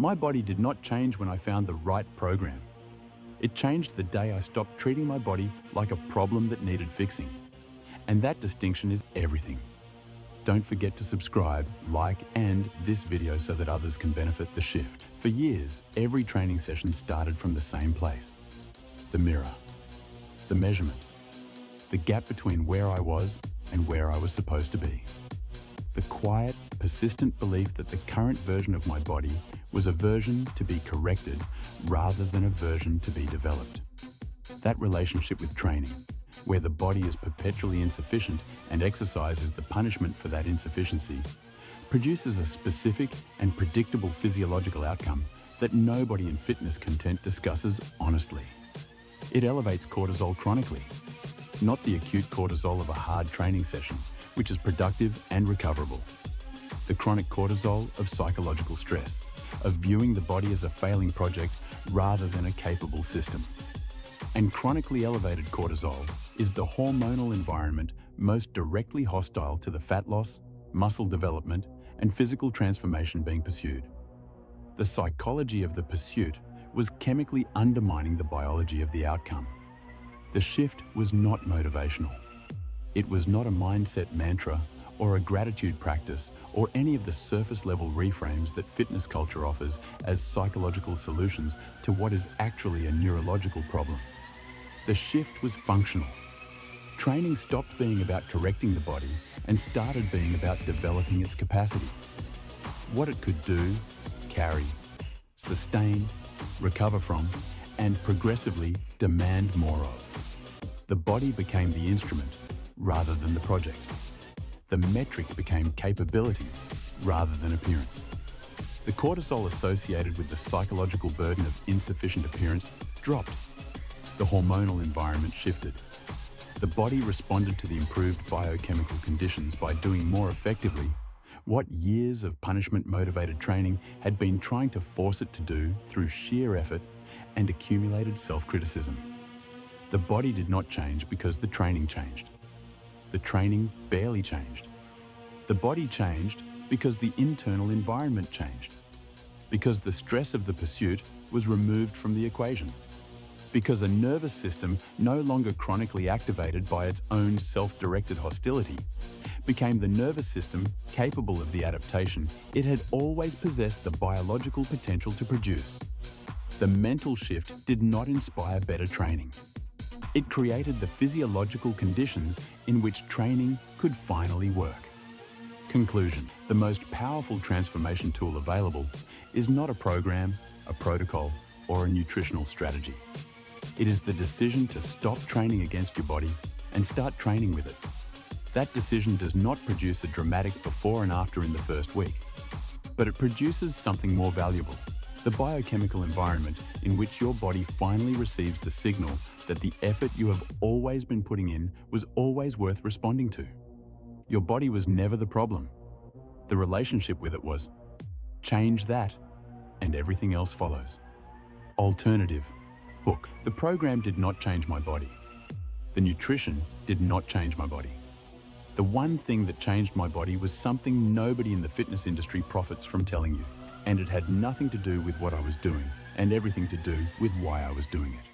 My body did not change when I found the right program. It changed the day I stopped treating my body like a problem that needed fixing. And that distinction is everything. Don't forget to subscribe, like, and this video so that others can benefit the shift. For years, every training session started from the same place. The mirror, the measurement, the gap between where I was and where I was supposed to be. The quiet, persistent belief that the current version of my body was a version to be corrected rather than a version to be developed. That relationship with training, where the body is perpetually insufficient and exercise is the punishment for that insufficiency, produces a specific and predictable physiological outcome that nobody in fitness content discusses honestly. It elevates cortisol chronically, not the acute cortisol of a hard training session, which is productive and recoverable. The chronic cortisol of psychological stress, of viewing the body as a failing project rather than a capable system. And chronically elevated cortisol is the hormonal environment most directly hostile to the fat loss, muscle development, and physical transformation being pursued. The psychology of the pursuit was chemically undermining the biology of the outcome. The shift was not motivational. It was not a mindset mantra or a gratitude practice or any of the surface-level reframes that fitness culture offers as psychological solutions to what is actually a neurological problem. The shift was functional. Training stopped being about correcting the body and started being about developing its capacity. What it could do, carry, sustain, recover from, and progressively demand more of. The body became the instrument rather than the project. The metric became capability rather than appearance. The cortisol associated with the psychological burden of insufficient appearance dropped. The hormonal environment shifted. The body responded to the improved biochemical conditions by doing more effectively what years of punishment-motivated training had been trying to force it to do through sheer effort and accumulated self-criticism. The body did not change because the training changed. The training barely changed. The body changed because the internal environment changed. Because the stress of the pursuit was removed from the equation. Because a nervous system no longer chronically activated by its own self-directed hostility became the nervous system capable of the adaptation it had always possessed the biological potential to produce. The mental shift did not inspire better training. It created the physiological conditions in which training could finally work. Conclusion: the most powerful transformation tool available is not a program, a protocol, or a nutritional strategy. It is the decision to stop training against your body and start training with it. That decision does not produce a dramatic before and after in the first week, but it produces something more valuable: the biochemical environment in which your body finally receives the signal that the effort you have always been putting in was always worth responding to. Your body was never the problem. The relationship with it was. Change that, and everything else follows. Alternative. Hook. The program did not change my body. The nutrition did not change my body. The one thing that changed my body was something nobody in the fitness industry profits from telling you, and it had nothing to do with what I was doing and everything to do with why I was doing it.